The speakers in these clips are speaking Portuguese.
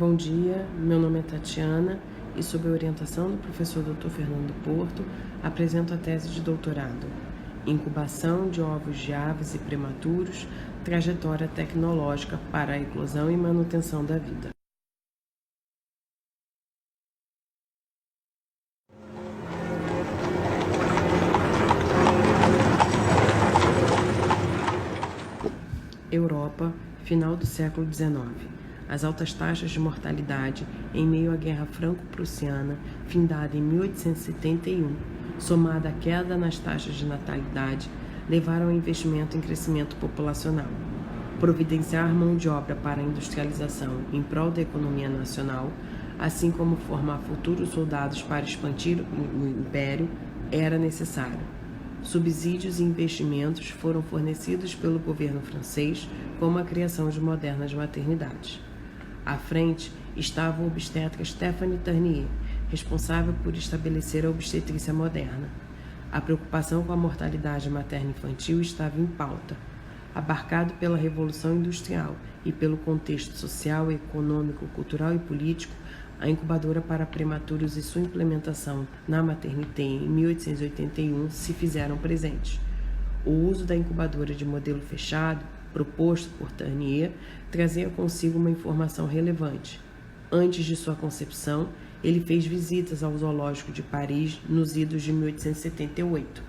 Bom dia, meu nome é Tatiana e, sob a orientação do professor Dr. Fernando Porto, apresento a tese de doutorado: Incubação de ovos de aves e prematuros, trajetória tecnológica para a eclosão e manutenção da vida. Europa, final do século XIX. As altas taxas de mortalidade em meio à Guerra Franco-Prussiana, findada em 1871, somada à queda nas taxas de natalidade, levaram ao investimento em crescimento populacional. Providenciar mão de obra para a industrialização em prol da economia nacional, assim como formar futuros soldados para expandir o império, era necessário. Subsídios e investimentos foram fornecidos pelo governo francês, como a criação de modernas maternidades. À frente estava o obstetra Stéphane Tarnier, responsável por estabelecer a obstetrícia moderna. A preocupação com a mortalidade materno-infantil estava em pauta. Abarcado pela Revolução Industrial e pelo contexto social, econômico, cultural e político, a incubadora para prematuros e sua implementação na maternité em 1881 se fizeram presentes. O uso da incubadora de modelo fechado, proposto por Tarnier, trazia consigo uma informação relevante. Antes de sua concepção, ele fez visitas ao Zoológico de Paris nos idos de 1878.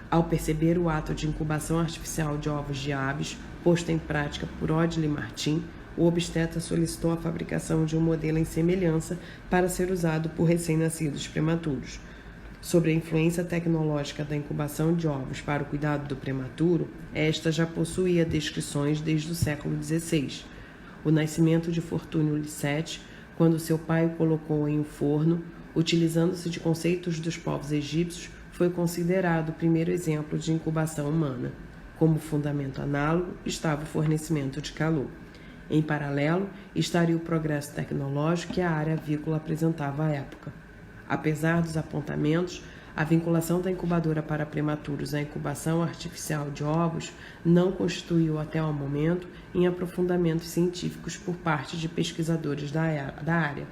Ao perceber o ato de incubação artificial de ovos de aves, posto em prática por Odile Martin, o obstetra solicitou a fabricação de um modelo em semelhança para ser usado por recém-nascidos prematuros. Sobre a influência tecnológica da incubação de ovos para o cuidado do prematuro, esta já possuía descrições desde o século XVI. O nascimento de Fortunio Lisset, quando seu pai o colocou em um forno, utilizando-se de conceitos dos povos egípcios, foi considerado o primeiro exemplo de incubação humana. Como fundamento análogo estava o fornecimento de calor. Em paralelo, estaria o progresso tecnológico que a área avícola apresentava à época. Apesar dos apontamentos, a vinculação da incubadora para prematuros à incubação artificial de ovos não constituiu até o momento em aprofundamentos científicos por parte de pesquisadores da área,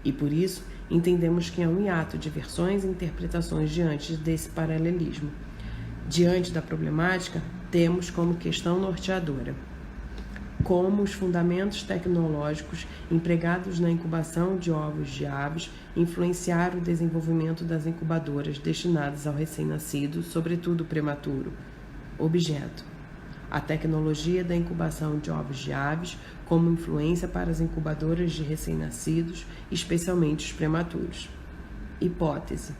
e por isso entendemos que há um hiato de versões e interpretações diante desse paralelismo. Diante da problemática, temos como questão norteadora como os fundamentos tecnológicos empregados na incubação de ovos de aves influenciaram o desenvolvimento das incubadoras destinadas ao recém-nascido, sobretudo prematuro. Objeto: a tecnologia da incubação de ovos de aves como influência para as incubadoras de recém-nascidos, especialmente os prematuros. Hipótese: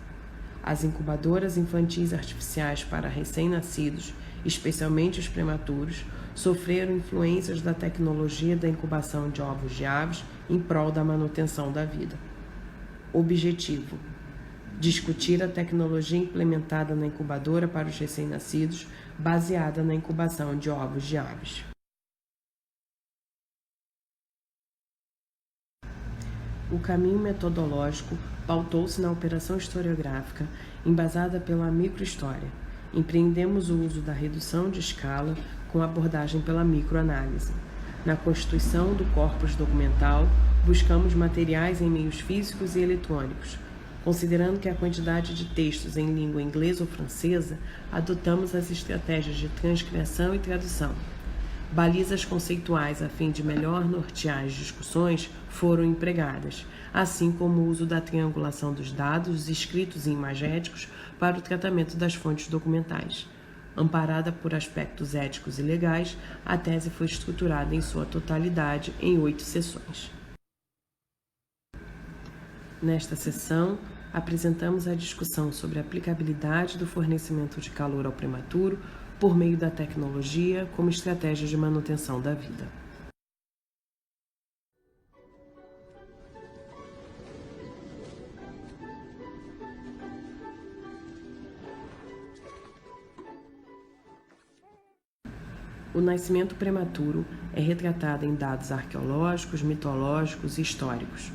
as incubadoras infantis artificiais para recém-nascidos, especialmente os prematuros, sofreram influências da tecnologia da incubação de ovos de aves em prol da manutenção da vida. Objetivo: discutir a tecnologia implementada na incubadora para os recém-nascidos, baseada na incubação de ovos de aves. O caminho metodológico pautou-se na operação historiográfica, embasada pela microhistória. Empreendemos o uso da redução de escala com abordagem pela microanálise. Na constituição do corpus documental, buscamos materiais em meios físicos e eletrônicos. Considerando que a quantidade de textos em língua inglesa ou francesa, adotamos as estratégias de transcrição e tradução. Balizas conceituais a fim de melhor nortear as discussões foram empregadas, assim como o uso da triangulação dos dados escritos e imagéticos para o tratamento das fontes documentais. Amparada por aspectos éticos e legais, a tese foi estruturada em sua totalidade em 8 sessões. Nesta sessão, apresentamos a discussão sobre a aplicabilidade do fornecimento de calor ao prematuro por meio da tecnologia como estratégia de manutenção da vida. O nascimento prematuro é retratado em dados arqueológicos, mitológicos e históricos.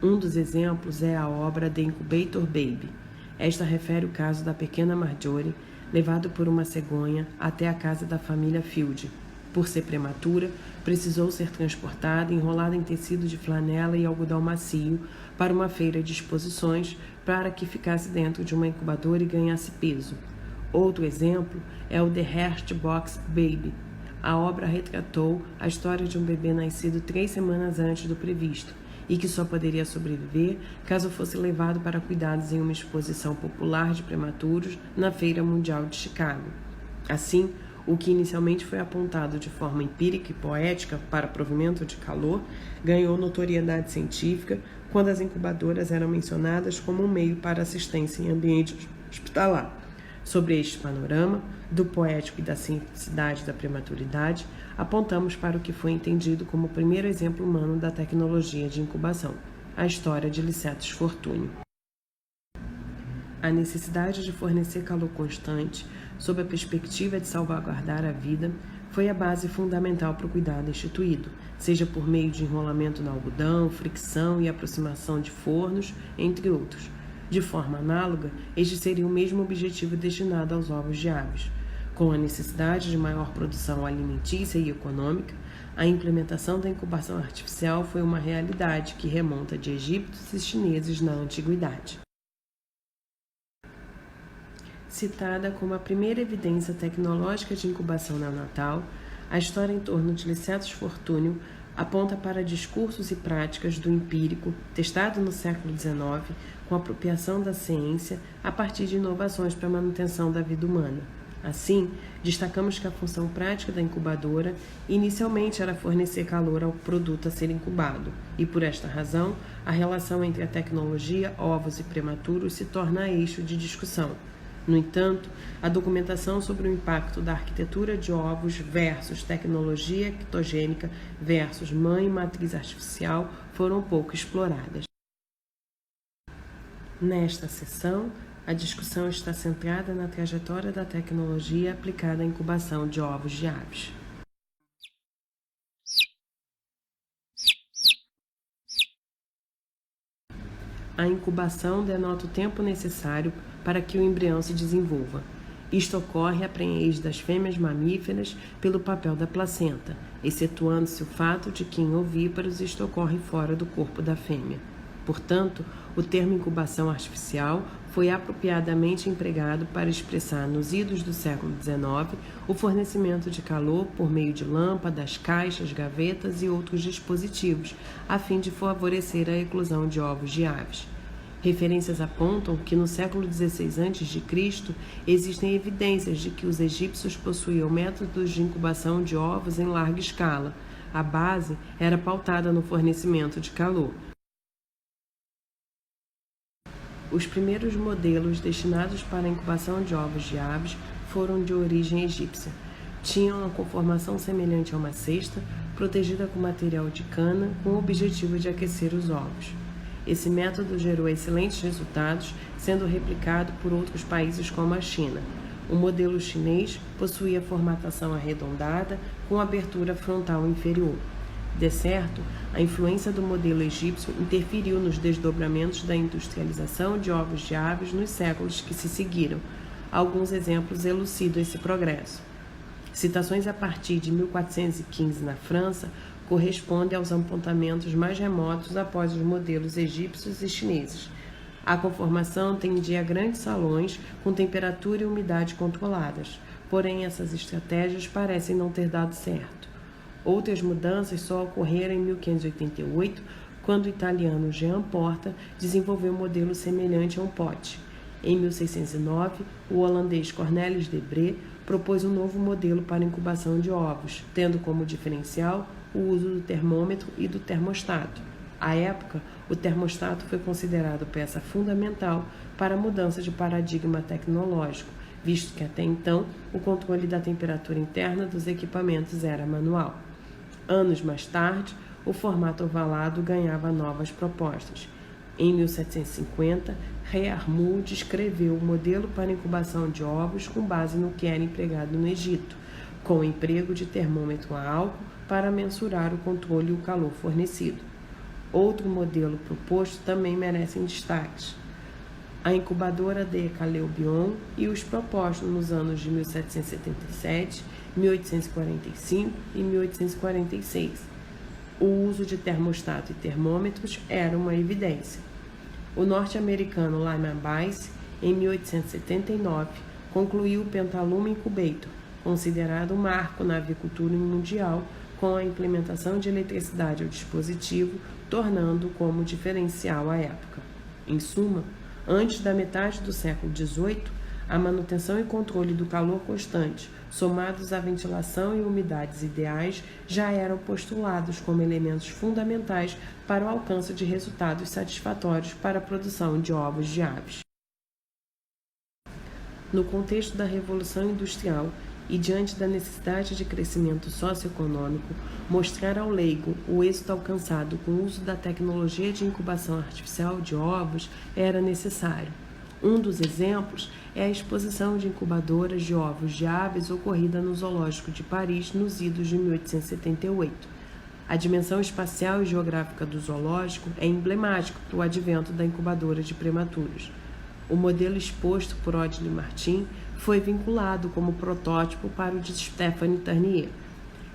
Um dos exemplos é a obra The Incubator Baby. Esta refere o caso da pequena Marjorie, levada por uma cegonha até a casa da família Field. Por ser prematura, precisou ser transportada enrolada em tecido de flanela e algodão macio para uma feira de exposições para que ficasse dentro de uma incubadora e ganhasse peso. Outro exemplo é o The Hatch Box Baby. A obra retratou a história de um bebê nascido 3 semanas antes do previsto e que só poderia sobreviver caso fosse levado para cuidados em uma exposição popular de prematuros na Feira Mundial de Chicago. Assim, o que inicialmente foi apontado de forma empírica e poética para provimento de calor ganhou notoriedade científica quando as incubadoras eram mencionadas como um meio para assistência em ambiente hospitalar. Sobre este panorama, do poético e da simplicidade da prematuridade, apontamos para o que foi entendido como o primeiro exemplo humano da tecnologia de incubação, a história de Licetus Fortúnio. A necessidade de fornecer calor constante, sob a perspectiva de salvaguardar a vida, foi a base fundamental para o cuidado instituído, seja por meio de enrolamento no algodão, fricção e aproximação de fornos, entre outros. De forma análoga, este seria o mesmo objetivo destinado aos ovos de aves. Com a necessidade de maior produção alimentícia e econômica, a implementação da incubação artificial foi uma realidade que remonta de egípcios e chineses na antiguidade. Citada como a primeira evidência tecnológica de incubação neonatal, a história em torno de Licetus Fortúnio aponta para discursos e práticas do empírico, testado no século XIX, com a apropriação da ciência a partir de inovações para a manutenção da vida humana. Assim, destacamos que a função prática da incubadora inicialmente era fornecer calor ao produto a ser incubado, e por esta razão, a relação entre a tecnologia, ovos e prematuros se torna eixo de discussão. No entanto, a documentação sobre o impacto da arquitetura de ovos versus tecnologia ectogênica versus mãe e matriz artificial foram pouco exploradas. Nesta sessão, a discussão está centrada na trajetória da tecnologia aplicada à incubação de ovos de aves. A incubação denota o tempo necessário para que o embrião se desenvolva. Isto ocorre a prenhez das fêmeas mamíferas pelo papel da placenta, excetuando-se o fato de que em ovíparos isto ocorre fora do corpo da fêmea. Portanto, o termo incubação artificial foi apropriadamente empregado para expressar nos idos do século XIX o fornecimento de calor por meio de lâmpadas, caixas, gavetas e outros dispositivos, a fim de favorecer a eclosão de ovos de aves. Referências apontam que no século XVI a.C. existem evidências de que os egípcios possuíam métodos de incubação de ovos em larga escala. A base era pautada no fornecimento de calor. Os primeiros modelos destinados para a incubação de ovos de aves foram de origem egípcia. Tinham uma conformação semelhante a uma cesta, protegida com material de cana, com o objetivo de aquecer os ovos. Esse método gerou excelentes resultados, sendo replicado por outros países como a China. O modelo chinês possuía formatação arredondada com abertura frontal inferior. De certo, a influência do modelo egípcio interferiu nos desdobramentos da industrialização de ovos de aves nos séculos que se seguiram. Alguns exemplos elucidam esse progresso. Citações a partir de 1415 na França correspondem aos apontamentos mais remotos após os modelos egípcios e chineses. A conformação tendia a grandes salões com temperatura e umidade controladas, porém essas estratégias parecem não ter dado certo. Outras mudanças só ocorreram em 1588, quando o italiano Jean Porta desenvolveu um modelo semelhante a um pote. Em 1609, o holandês Cornelis de Bré propôs um novo modelo para incubação de ovos, tendo como diferencial o uso do termômetro e do termostato. À época, o termostato foi considerado peça fundamental para a mudança de paradigma tecnológico, visto que até então o controle da temperatura interna dos equipamentos era manual. Anos mais tarde, o formato ovalado ganhava novas propostas. Em 1750, Rei Armud descreveu o modelo para incubação de ovos com base no que era empregado no Egito, com o emprego de termômetro a álcool para mensurar o controle e o calor fornecido. Outro modelo proposto também merecem destaques: a incubadora de Caleubion e os propostos nos anos de 1777, 1845 e 1846. O uso de termostato e termômetros era uma evidência. O norte-americano Lyman Bass, em 1879, concluiu o Pentalume Incubator, considerado um marco na avicultura mundial, com a implementação de eletricidade ao dispositivo, tornando-o como diferencial à época. Em suma, antes da metade do século XVIII, a manutenção e controle do calor constante, somados à ventilação e umidades ideais, já eram postulados como elementos fundamentais para o alcance de resultados satisfatórios para a produção de ovos de aves. No contexto da Revolução Industrial e diante da necessidade de crescimento socioeconômico, mostrar ao leigo o êxito alcançado com o uso da tecnologia de incubação artificial de ovos era necessário. Um dos exemplos é a exposição de incubadoras de ovos de aves ocorrida no Zoológico de Paris nos idos de 1878. A dimensão espacial e geográfica do zoológico é emblemática para o advento da incubadora de prematuros. O modelo exposto por Odile Martin foi vinculado como protótipo para o de Stéphanie Ternier.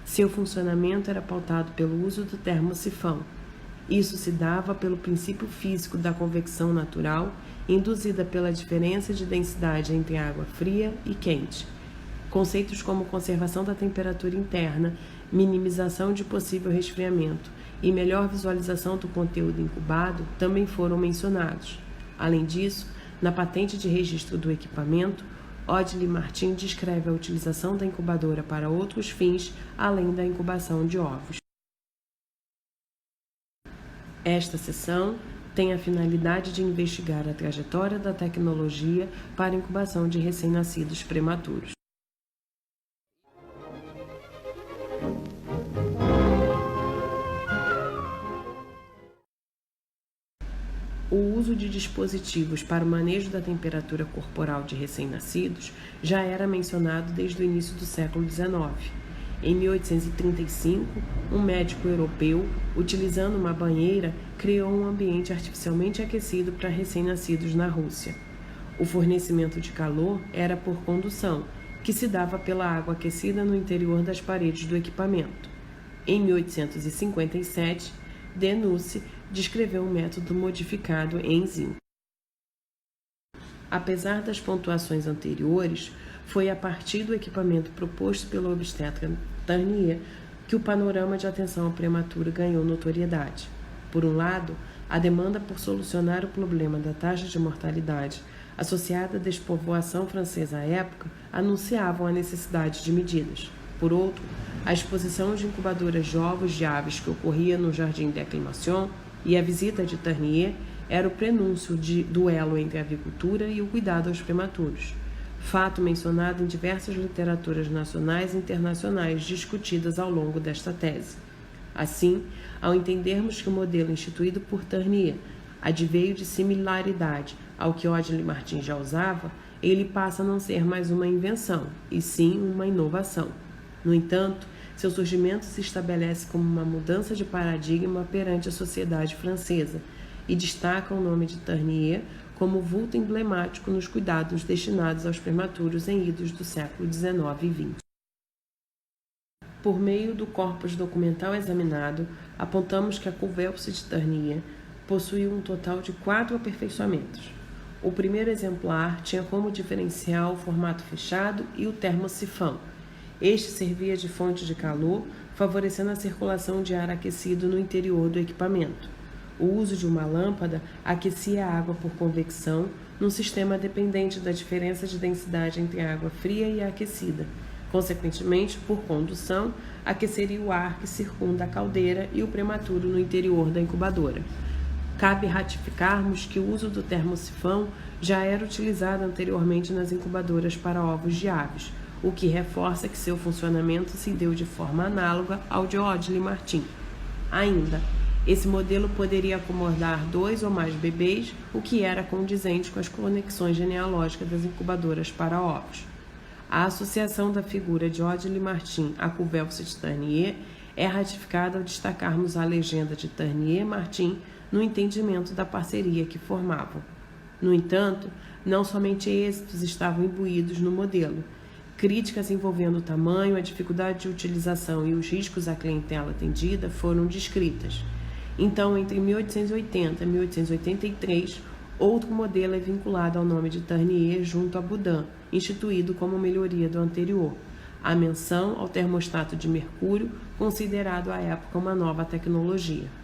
Seu funcionamento era pautado pelo uso do termosifão. Isso se dava pelo princípio físico da convecção natural, induzida pela diferença de densidade entre água fria e quente. Conceitos como conservação da temperatura interna, minimização de possível resfriamento e melhor visualização do conteúdo incubado também foram mencionados. Além disso, na patente de registro do equipamento, Odile Martin descreve a utilização da incubadora para outros fins, além da incubação de ovos. Esta seção tem a finalidade de investigar a trajetória da tecnologia para a incubação de recém-nascidos prematuros. O uso de dispositivos para o manejo da temperatura corporal de recém-nascidos já era mencionado desde o início do século XIX. Em 1835, um médico europeu, utilizando uma banheira, criou um ambiente artificialmente aquecido para recém-nascidos na Rússia. O fornecimento de calor era por condução, que se dava pela água aquecida no interior das paredes do equipamento. Em 1857, Denusse descreveu um método modificado em zinco. Apesar das pontuações anteriores, foi a partir do equipamento proposto pelo obstetra Ternier que o panorama de atenção ao prematuro ganhou notoriedade. Por um lado, a demanda por solucionar o problema da taxa de mortalidade associada à despovoação francesa à época anunciavam a necessidade de medidas. Por outro, a exposição de incubadoras de ovos de aves que ocorria no Jardim d'Acclimation e a visita de Ternier era o prenúncio de duelo entre a avicultura e o cuidado aos prematuros, fato mencionado em diversas literaturas nacionais e internacionais discutidas ao longo desta tese. Assim, ao entendermos que o modelo instituído por Ternier adveio de similaridade ao que Odile Martin já usava, ele passa a não ser mais uma invenção, e sim uma inovação. No entanto, seu surgimento se estabelece como uma mudança de paradigma perante a sociedade francesa e destaca o nome de Ternier como vulto emblemático nos cuidados destinados aos prematuros em idos do século XIX e XX. Por meio do corpus documental examinado, apontamos que a Couvelce de Ternier possuiu um total de 4 aperfeiçoamentos. O primeiro exemplar tinha como diferencial o formato fechado e o termosifão. Este servia de fonte de calor, favorecendo a circulação de ar aquecido no interior do equipamento. O uso de uma lâmpada aquecia a água por convecção, num sistema dependente da diferença de densidade entre a água fria e a aquecida. Consequentemente, por condução, aqueceria o ar que circunda a caldeira e o prematuro no interior da incubadora. Cabe ratificarmos que o uso do termosifão já era utilizado anteriormente nas incubadoras para ovos de aves, o que reforça que seu funcionamento se deu de forma análoga ao de Odile Martin. Ainda, esse modelo poderia acomodar 2 ou mais bebês, o que era condizente com as conexões genealógicas das incubadoras para ovos. A associação da figura de Odile Martin a Couvelce de Ternier é ratificada ao destacarmos a legenda de Ternier-Martin no entendimento da parceria que formavam. No entanto, não somente êxitos estavam imbuídos no modelo. Críticas envolvendo o tamanho, a dificuldade de utilização e os riscos à clientela atendida foram descritas. Então, entre 1880 e 1883, outro modelo é vinculado ao nome de Ternier junto a Boudin, instituído como melhoria do anterior. A menção ao termostato de mercúrio, considerado à época uma nova tecnologia.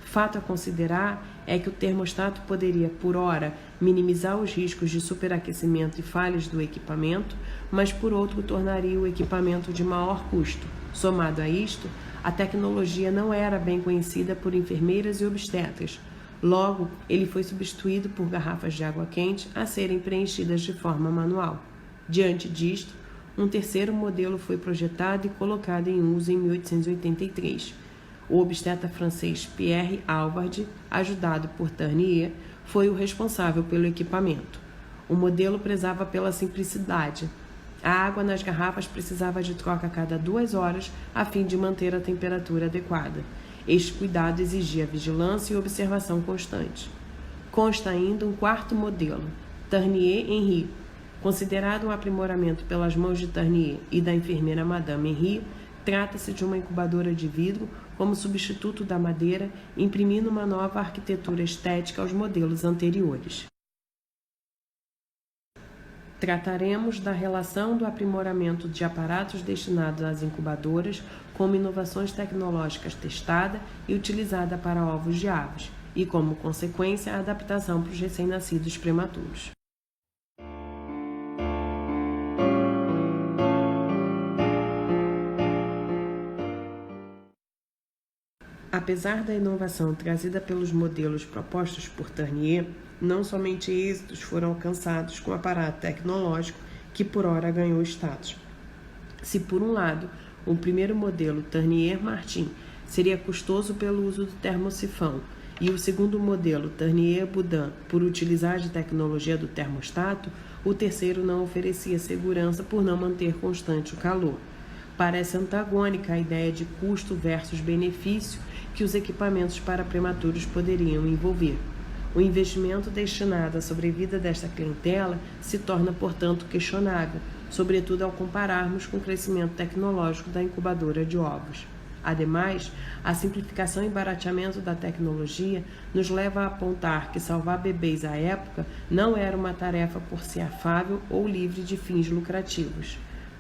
Fato a considerar é que o termostato poderia, por hora, minimizar os riscos de superaquecimento e falhas do equipamento, mas por outro tornaria o equipamento de maior custo. Somado a isto, a tecnologia não era bem conhecida por enfermeiras e obstetras. Logo, ele foi substituído por garrafas de água quente a serem preenchidas de forma manual. Diante disto, um terceiro modelo foi projetado e colocado em uso em 1883. O obstetra francês Pierre Alvard, ajudado por Ternier, foi o responsável pelo equipamento. O modelo prezava pela simplicidade. A água nas garrafas precisava de troca a cada 2 horas a fim de manter a temperatura adequada. Este cuidado exigia vigilância e observação constante. Consta ainda um quarto modelo, Ternier-Henry. Considerado um aprimoramento pelas mãos de Ternier e da enfermeira Madame Henry, trata-se de uma incubadora de vidro como substituto da madeira, imprimindo uma nova arquitetura estética aos modelos anteriores. Trataremos da relação do aprimoramento de aparatos destinados às incubadoras como inovações tecnológicas testada e utilizada para ovos de aves, e como consequência a adaptação para os recém-nascidos prematuros. Apesar da inovação trazida pelos modelos propostos por Ternier, não somente êxitos foram alcançados com o aparato tecnológico que por hora ganhou status. Se por um lado, o primeiro modelo Ternier-Martin seria custoso pelo uso do termosifão e o segundo modelo Ternier-Boudin por utilizar de tecnologia do termostato, o terceiro não oferecia segurança por não manter constante o calor. Parece antagônica a ideia de custo versus benefício que os equipamentos para prematuros poderiam envolver. O investimento destinado à sobrevida desta clientela se torna, portanto, questionável, sobretudo ao compararmos com o crescimento tecnológico da incubadora de ovos. Ademais, a simplificação e barateamento da tecnologia nos leva a apontar que salvar bebês à época não era uma tarefa por si afável ou livre de fins lucrativos.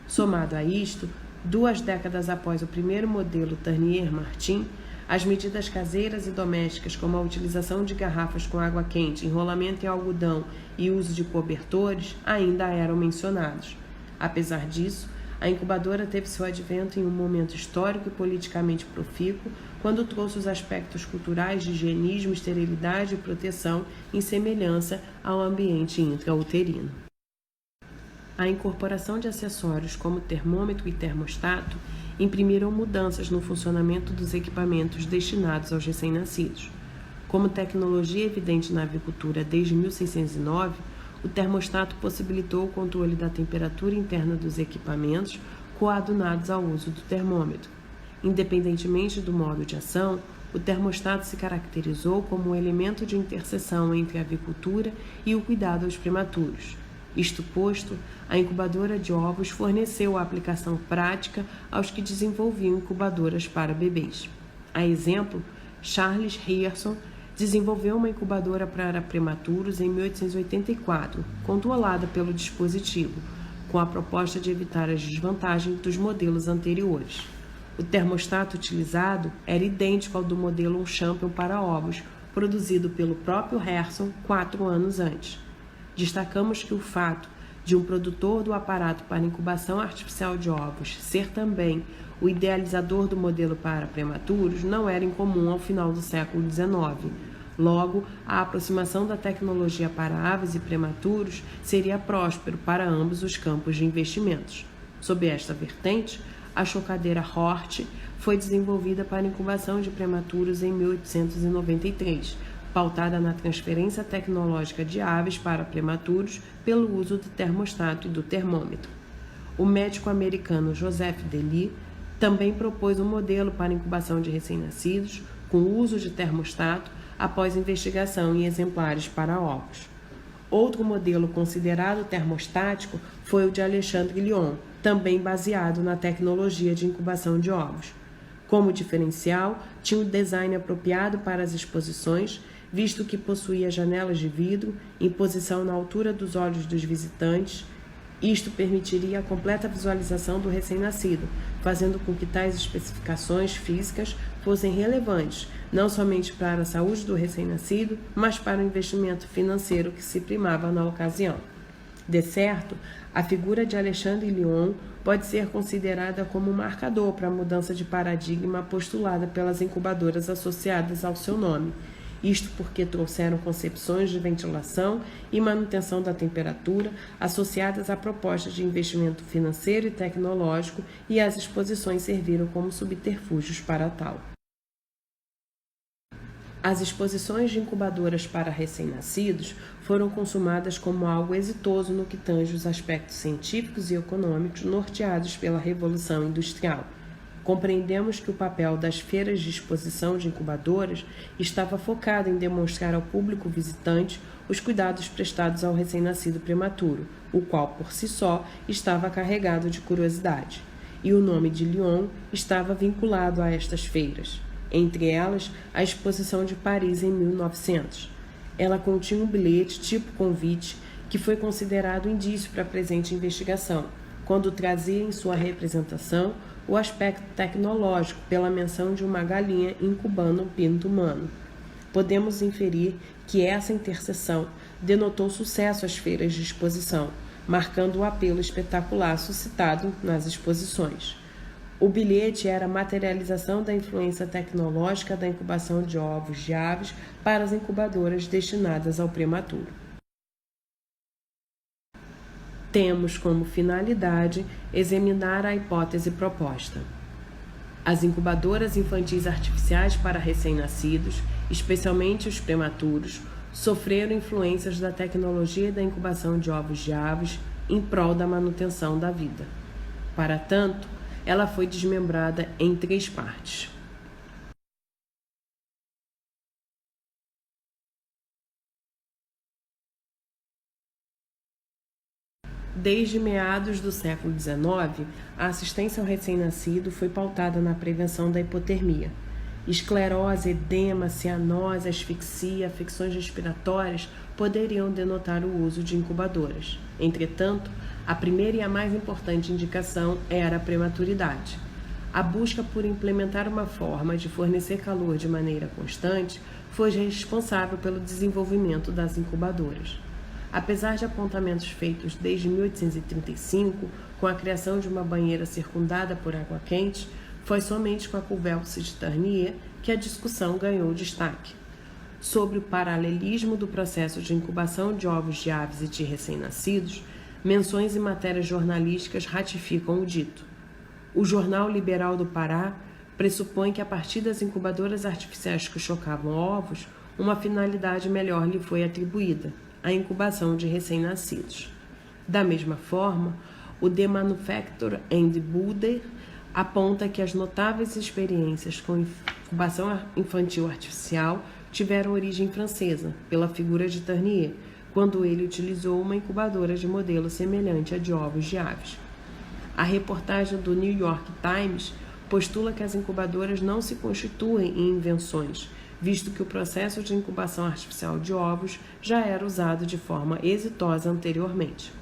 Somado a isto, 2 décadas após o primeiro modelo Ternier-Martin, as medidas caseiras e domésticas, como a utilização de garrafas com água quente, enrolamento em algodão e uso de cobertores, ainda eram mencionados. Apesar disso, a incubadora teve seu advento em um momento histórico e politicamente profícuo, quando trouxe os aspectos culturais de higienismo, esterilidade e proteção em semelhança ao ambiente intrauterino. A incorporação de acessórios como termômetro e termostato imprimiram mudanças no funcionamento dos equipamentos destinados aos recém-nascidos. Como tecnologia evidente na avicultura desde 1609, o termostato possibilitou o controle da temperatura interna dos equipamentos coadunados ao uso do termômetro. Independentemente do modo de ação, o termostato se caracterizou como um elemento de interseção entre a avicultura e o cuidado aos prematuros. Isto posto, a incubadora de ovos forneceu a aplicação prática aos que desenvolviam incubadoras para bebês. A exemplo, Charles Rierson desenvolveu uma incubadora para prematuros em 1884, controlada pelo dispositivo, com a proposta de evitar as desvantagens dos modelos anteriores. O termostato utilizado era idêntico ao do modelo Champion para ovos, produzido pelo próprio Rierson 4 anos antes. Destacamos que o fato de um produtor do aparato para incubação artificial de ovos ser também o idealizador do modelo para prematuros não era incomum ao final do século XIX. Logo, a aproximação da tecnologia para aves e prematuros seria próspero para ambos os campos de investimentos. Sob esta vertente, a chocadeira Hort foi desenvolvida para incubação de prematuros em 1893, pautada na transferência tecnológica de aves para prematuros pelo uso do termostato e do termômetro. O médico americano Joseph Delis também propôs um modelo para incubação de recém-nascidos com o uso de termostato após investigação em exemplares para ovos. Outro modelo considerado termostático foi o de Alexandre Lyon, também baseado na tecnologia de incubação de ovos. Como diferencial, tinha um design apropriado para as exposições, visto que possuía janelas de vidro em posição na altura dos olhos dos visitantes. Isto permitiria a completa visualização do recém-nascido, fazendo com que tais especificações físicas fossem relevantes, não somente para a saúde do recém-nascido, mas para o investimento financeiro que se primava na ocasião. De certo, a figura de Alexandre Lyon pode ser considerada como um marcador para a mudança de paradigma postulada pelas incubadoras associadas ao seu nome. Isto porque trouxeram concepções de ventilação e manutenção da temperatura associadas a propostas de investimento financeiro e tecnológico, e as exposições serviram como subterfúgios para tal. As exposições de incubadoras para recém-nascidos foram consumadas como algo exitoso no que tange os aspectos científicos e econômicos norteados pela Revolução Industrial. Compreendemos que o papel das feiras de exposição de incubadoras estava focado em demonstrar ao público visitante os cuidados prestados ao recém-nascido prematuro, o qual, por si só, estava carregado de curiosidade. E o nome de Lyon estava vinculado a estas feiras. Entre elas, a Exposição de Paris em 1900. Ela continha um bilhete tipo convite que foi considerado indício para a presente investigação, quando trazia em sua representação o aspecto tecnológico pela menção de uma galinha incubando um pinto humano. Podemos inferir que essa interseção denotou sucesso às feiras de exposição, marcando o apelo espetacular suscitado nas exposições. O bilhete era a materialização da influência tecnológica da incubação de ovos de aves para as incubadoras destinadas ao prematuro. Temos como finalidade examinar a hipótese proposta. As incubadoras infantis artificiais para recém-nascidos, especialmente os prematuros, sofreram influências da tecnologia da incubação de ovos de aves em prol da manutenção da vida. Para tanto, ela foi desmembrada em 3 partes. Desde meados do século XIX, a assistência ao recém-nascido foi pautada na prevenção da hipotermia. Esclerose, edema, cianose, asfixia, afecções respiratórias poderiam denotar o uso de incubadoras. Entretanto, a primeira e a mais importante indicação era a prematuridade. A busca por implementar uma forma de fornecer calor de maneira constante foi responsável pelo desenvolvimento das incubadoras. Apesar de apontamentos feitos desde 1835, com a criação de uma banheira circundada por água quente, foi somente com a Couvelce de Tarnier que a discussão ganhou destaque. Sobre o paralelismo do processo de incubação de ovos de aves e de recém-nascidos, menções e matérias jornalísticas ratificam o dito. O Jornal Liberal do Pará pressupõe que a partir das incubadoras artificiais que chocavam ovos, uma finalidade melhor lhe foi atribuída: a incubação de recém-nascidos. Da mesma forma, o The Manufacture and Builder aponta que as notáveis experiências com incubação infantil artificial tiveram origem francesa, pela figura de Tarnier, quando ele utilizou uma incubadora de modelo semelhante à de ovos de aves. A reportagem do New York Times postula que as incubadoras não se constituem em invenções, visto que o processo de incubação artificial de ovos já era usado de forma exitosa anteriormente.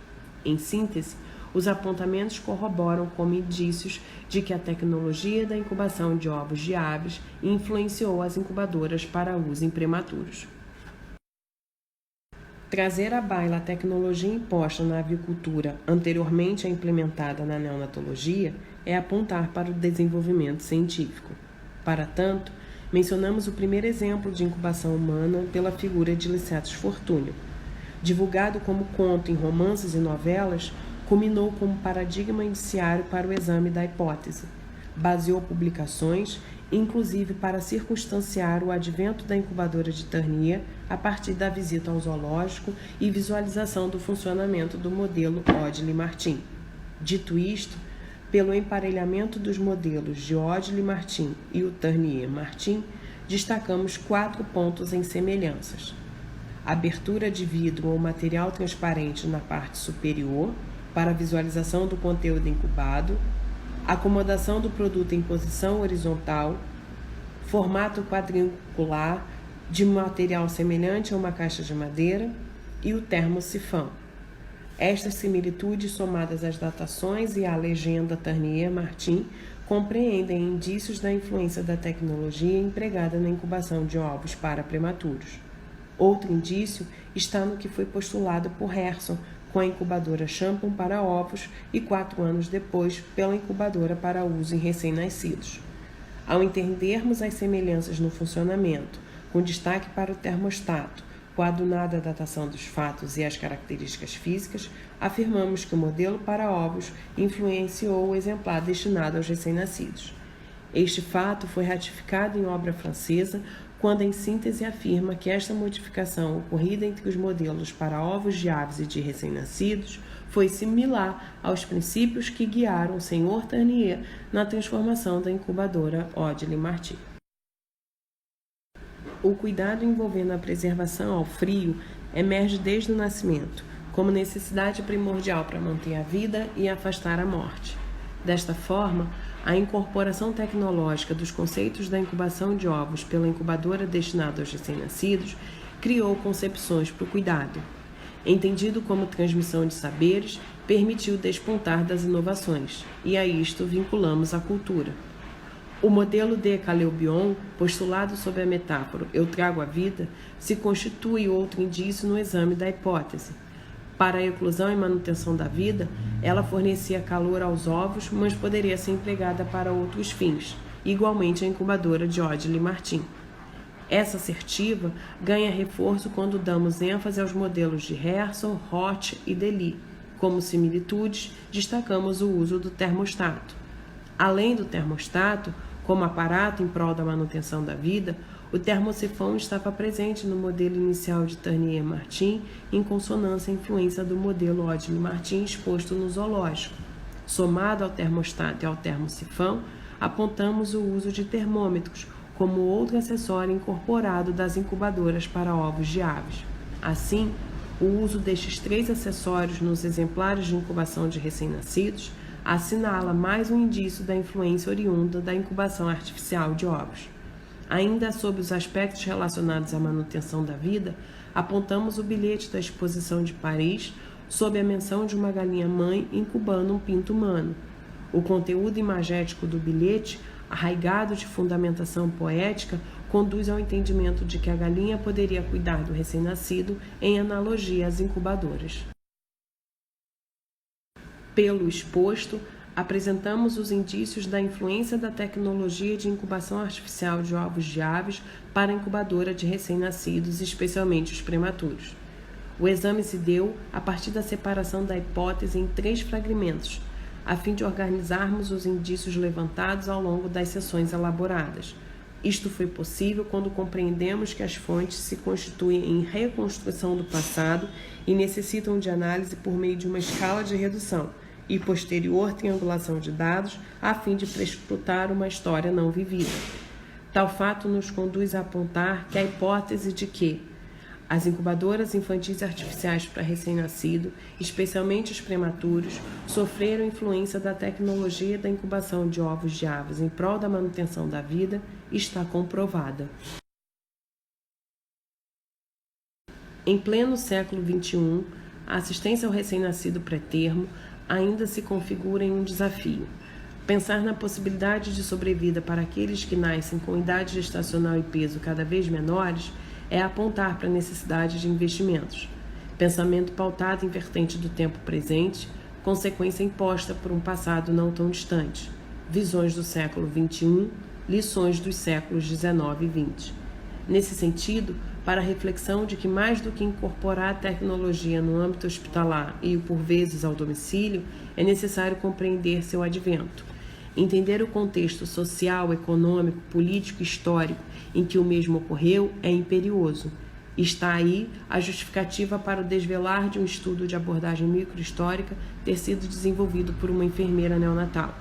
Em síntese, os apontamentos corroboram como indícios de que a tecnologia da incubação de ovos de aves influenciou as incubadoras para uso em prematuros. Trazer à baila a tecnologia imposta na avicultura anteriormente implementada na neonatologia é apontar para o desenvolvimento científico. Para tanto, mencionamos o primeiro exemplo de incubação humana pela figura de Licetus Fortúnio. Divulgado como conto em romances e novelas, culminou como paradigma indiciário para o exame da hipótese. Baseou publicações, inclusive para circunstanciar o advento da incubadora de Ternier a partir da visita ao zoológico e visualização do funcionamento do modelo Odle-Martin. Dito isto, pelo emparelhamento dos modelos de Odle-Martin e o Ternier-Martin, destacamos 4 pontos em semelhanças: abertura de vidro ou material transparente na parte superior para visualização do conteúdo incubado, acomodação do produto em posição horizontal, formato quadrangular de material semelhante a uma caixa de madeira e o termosifão. Estas similitudes, somadas às datações e à legenda Ternier-Martin, compreendem indícios da influência da tecnologia empregada na incubação de ovos para prematuros. Outro indício está no que foi postulado por Herson com a incubadora Champon para ovos e 4 anos depois pela incubadora para uso em recém-nascidos. Ao entendermos as semelhanças no funcionamento, com destaque para o termostato, coadunada a datação dos fatos e as características físicas, afirmamos que o modelo para ovos influenciou o exemplar destinado aos recém-nascidos. Este fato foi ratificado em obra francesa, quando em síntese afirma que esta modificação ocorrida entre os modelos para ovos de aves e de recém-nascidos foi similar aos princípios que guiaram o Sr. Ternier na transformação da incubadora Odle-Martin. O cuidado envolvendo a preservação ao frio emerge desde o nascimento, como necessidade primordial para manter a vida e afastar a morte. Desta forma, a incorporação tecnológica dos conceitos da incubação de ovos pela incubadora destinada aos recém-nascidos criou concepções para o cuidado. Entendido como transmissão de saberes, permitiu despontar das inovações, e a isto vinculamos a cultura. O modelo de Caleubion, postulado sob a metáfora "eu trago a vida", se constitui outro indício no exame da hipótese. Para a eclosão e manutenção da vida, ela fornecia calor aos ovos, mas poderia ser empregada para outros fins, igualmente a incubadora de Odle-Martin. Essa assertiva ganha reforço quando damos ênfase aos modelos de Herson, Roth e Delis. Como similitudes, destacamos o uso do termostato. Além do termostato, como aparato em prol da manutenção da vida, o termosifão estava presente no modelo inicial de Ternier-Martin, em consonância à influência do modelo Odle-Martin exposto no zoológico. Somado ao termostato e ao termosifão, apontamos o uso de termômetros como outro acessório incorporado das incubadoras para ovos de aves. Assim, o uso destes 3 acessórios nos exemplares de incubação de recém-nascidos assinala mais um indício da influência oriunda da incubação artificial de ovos. Ainda sob os aspectos relacionados à manutenção da vida, apontamos o bilhete da Exposição de Paris sob a menção de uma galinha-mãe incubando um pinto humano. O conteúdo imagético do bilhete, arraigado de fundamentação poética, conduz ao entendimento de que a galinha poderia cuidar do recém-nascido em analogia às incubadoras. Pelo exposto, apresentamos os indícios da influência da tecnologia de incubação artificial de ovos de aves para a incubadora de recém-nascidos, especialmente os prematuros. O exame se deu a partir da separação da hipótese em 3 fragmentos, a fim de organizarmos os indícios levantados ao longo das sessões elaboradas. Isto foi possível quando compreendemos que as fontes se constituem em reconstrução do passado e necessitam de análise por meio de uma escala de redução e posterior triangulação de dados a fim de prescrutar uma história não vivida. Tal fato nos conduz a apontar que a hipótese de que as incubadoras infantis artificiais para recém-nascido, especialmente os prematuros, sofreram influência da tecnologia da incubação de ovos de aves em prol da manutenção da vida está comprovada. Em pleno século XXI, a assistência ao recém-nascido pré-termo ainda se configura em um desafio. Pensar na possibilidade de sobrevida para aqueles que nascem com idade gestacional e peso cada vez menores é apontar para a necessidade de investimentos. Pensamento pautado em vertente do tempo presente, consequência imposta por um passado não tão distante. Visões do século XXI, lições dos séculos XIX e XX. Nesse sentido, para a reflexão de que mais do que incorporar a tecnologia no âmbito hospitalar e, por vezes, ao domicílio, é necessário compreender seu advento. Entender o contexto social, econômico, político e histórico em que o mesmo ocorreu é imperioso. Está aí a justificativa para o desvelar de um estudo de abordagem microhistórica ter sido desenvolvido por uma enfermeira neonatal.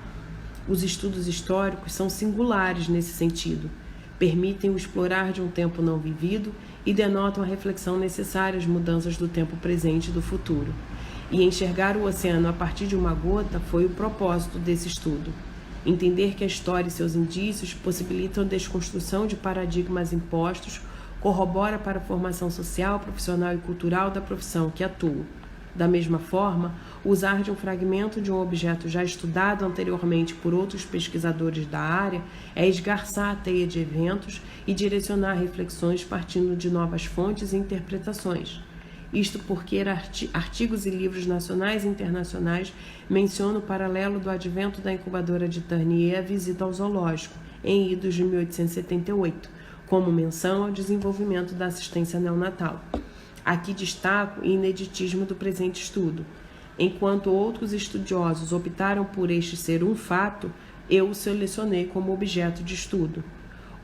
Os estudos históricos são singulares nesse sentido. Permitem o explorar de um tempo não vivido e denotam a reflexão necessária às mudanças do tempo presente e do futuro. E enxergar o oceano a partir de uma gota foi o propósito desse estudo. Entender que a história e seus indícios possibilitam a desconstrução de paradigmas impostos, corrobora para a formação social, profissional e cultural da profissão que atua. Da mesma forma, usar de um fragmento de um objeto já estudado anteriormente por outros pesquisadores da área é esgarçar a teia de eventos e direcionar reflexões partindo de novas fontes e interpretações. Isto porque artigos e livros nacionais e internacionais mencionam o paralelo do advento da incubadora de Ternier à visita ao zoológico, em idos de 1878, como menção ao desenvolvimento da assistência neonatal. Aqui destaco o ineditismo do presente estudo. Enquanto outros estudiosos optaram por este ser um fato, eu o selecionei como objeto de estudo.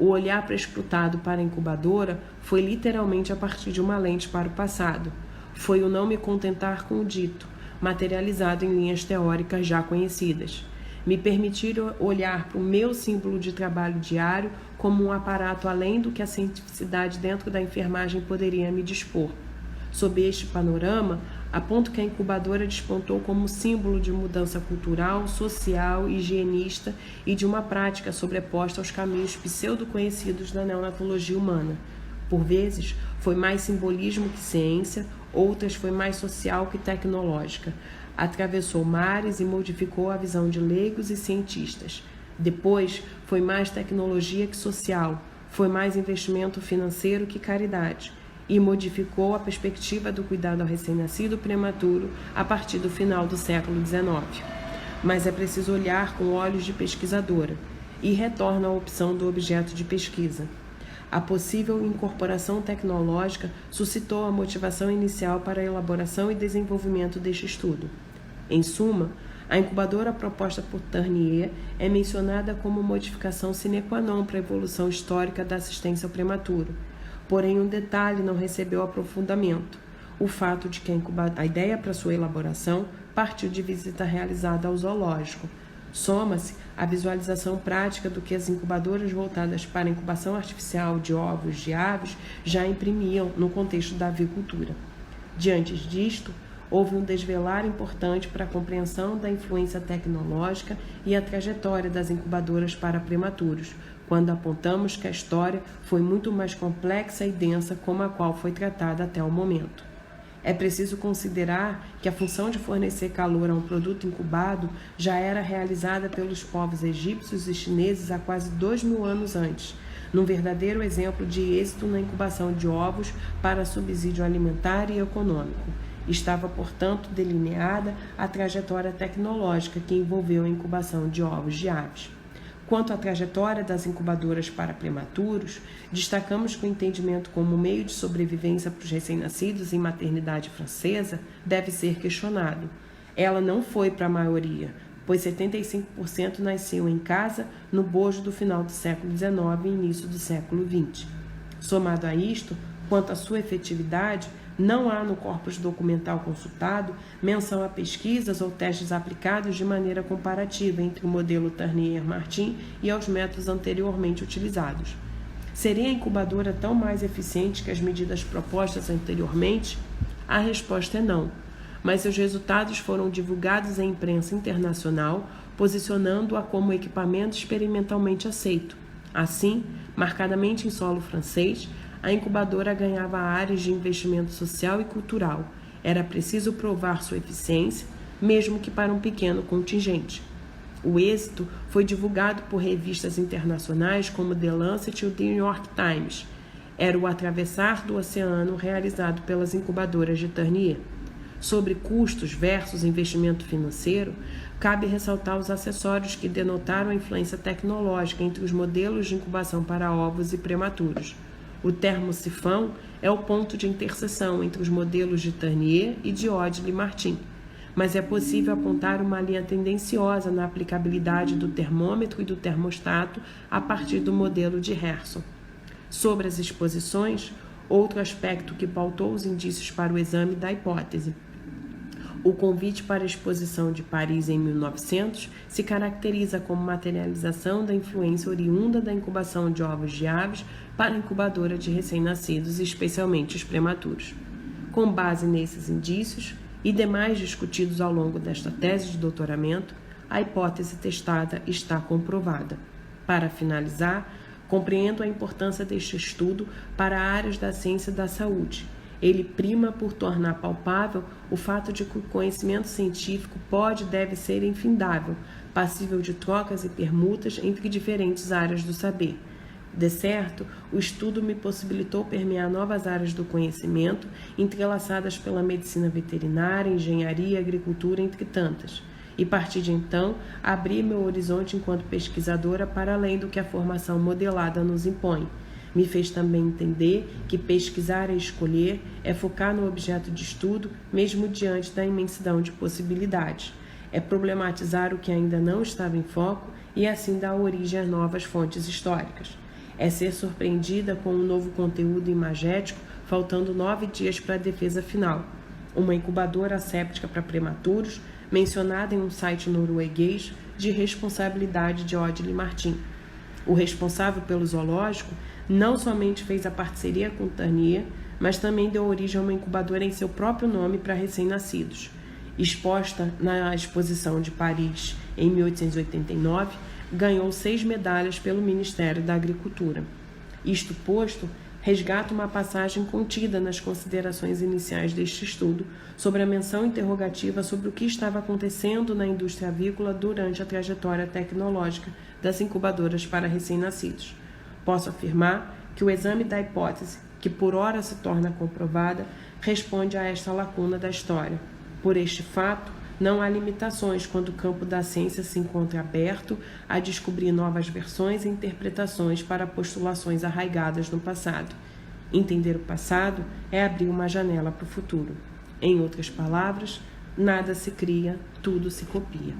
O olhar prescrutado para a incubadora foi literalmente a partir de uma lente para o passado. Foi o não me contentar com o dito, materializado em linhas teóricas já conhecidas. Me permitir olhar para o meu símbolo de trabalho diário como um aparato além do que a cientificidade dentro da enfermagem poderia me dispor. Sob este panorama, aponto que a incubadora despontou como símbolo de mudança cultural, social, higienista e de uma prática sobreposta aos caminhos pseudo-conhecidos da neonatologia humana. Por vezes, foi mais simbolismo que ciência, outras foi mais social que tecnológica. Atravessou mares e modificou a visão de leigos e cientistas. Depois, foi mais tecnologia que social, foi mais investimento financeiro que caridade. E modificou a perspectiva do cuidado ao recém-nascido prematuro a partir do final do século XIX. Mas é preciso olhar com olhos de pesquisadora, e retorno à opção do objeto de pesquisa. A possível incorporação tecnológica suscitou a motivação inicial para a elaboração e desenvolvimento deste estudo. Em suma, a incubadora proposta por Ternier é mencionada como modificação sine qua non para a evolução histórica da assistência ao prematuro. Porém, um detalhe não recebeu aprofundamento: o fato de que a ideia para sua elaboração partiu de visita realizada ao zoológico. Soma-se a visualização prática do que as incubadoras voltadas para a incubação artificial de ovos de aves já imprimiam no contexto da avicultura. Diante disto, houve um desvelar importante para a compreensão da influência tecnológica e a trajetória das incubadoras para prematuros, quando apontamos que a história foi muito mais complexa e densa como a qual foi tratada até o momento. É preciso considerar que a função de fornecer calor a um produto incubado já era realizada pelos povos egípcios e chineses há quase 2.000 anos antes, num verdadeiro exemplo de êxito na incubação de ovos para subsídio alimentar e econômico. Estava, portanto, delineada a trajetória tecnológica que envolveu a incubação de ovos de aves. Quanto à trajetória das incubadoras para prematuros, destacamos que o entendimento como meio de sobrevivência para os recém-nascidos em maternidade francesa deve ser questionado. Ela não foi para a maioria, pois 75% nasciam em casa no bojo do final do século XIX e início do século XX. Somado a isto, quanto à sua efetividade, não há no corpus documental consultado menção a pesquisas ou testes aplicados de maneira comparativa entre o modelo Ternier-Martin e aos métodos anteriormente utilizados. Seria a incubadora tão mais eficiente que as medidas propostas anteriormente? A resposta é não, mas seus resultados foram divulgados em imprensa internacional, posicionando-a como equipamento experimentalmente aceito. Assim, marcadamente em solo francês, a incubadora ganhava áreas de investimento social e cultural. Era preciso provar sua eficiência, mesmo que para um pequeno contingente. O êxito foi divulgado por revistas internacionais como The Lancet e o The New York Times. Era o atravessar do oceano realizado pelas incubadoras de Ternier. sobre custos versus investimento financeiro, cabe ressaltar os acessórios que denotaram a influência tecnológica entre os modelos de incubação para ovos e prematuros. O termo sifão é o ponto de interseção entre os modelos de Tarnier e de Odle-Martin, mas é possível apontar uma linha tendenciosa na aplicabilidade do termômetro e do termostato a partir do modelo de Herson. Sobre as exposições, outro aspecto que pautou os indícios para o exame da hipótese. O convite para a exposição de Paris em 1900 se caracteriza como materialização da influência oriunda da incubação de ovos de aves para a incubadora de recém-nascidos, especialmente os prematuros. Com base nesses indícios e demais discutidos ao longo desta tese de doutoramento, a hipótese testada está comprovada. Para finalizar, compreendo a importância deste estudo para áreas da ciência da saúde. Ele prima por tornar palpável o fato de que o conhecimento científico pode e deve ser infindável, passível de trocas e permutas entre diferentes áreas do saber. De certo, o estudo me possibilitou permear novas áreas do conhecimento, entrelaçadas pela medicina veterinária, engenharia e agricultura, entre tantas. E, a partir de então, abri meu horizonte enquanto pesquisadora para além do que a formação modelada nos impõe. Me fez também entender que pesquisar e escolher é focar no objeto de estudo, mesmo diante da imensidão de possibilidades. É problematizar o que ainda não estava em foco e assim dar origem a novas fontes históricas. É ser surpreendida com um novo conteúdo imagético, faltando 9 dias para a defesa final. Uma incubadora asséptica para prematuros, mencionada em um site norueguês de responsabilidade de Odle-Martin. O responsável pelo zoológico não somente fez a parceria com Tarnier, mas também deu origem a uma incubadora em seu próprio nome para recém-nascidos. Exposta na Exposição de Paris em 1889, ganhou 6 medalhas pelo Ministério da Agricultura. Isto posto, resgata uma passagem contida nas considerações iniciais deste estudo sobre a menção interrogativa sobre o que estava acontecendo na indústria avícola durante a trajetória tecnológica das incubadoras para recém-nascidos. Posso afirmar que o exame da hipótese, que por ora se torna comprovada, responde a esta lacuna da história. Por este fato, não há limitações quando o campo da ciência se encontra aberto a descobrir novas versões e interpretações para postulações arraigadas no passado. Entender o passado é abrir uma janela para o futuro. Em outras palavras, nada se cria, tudo se copia.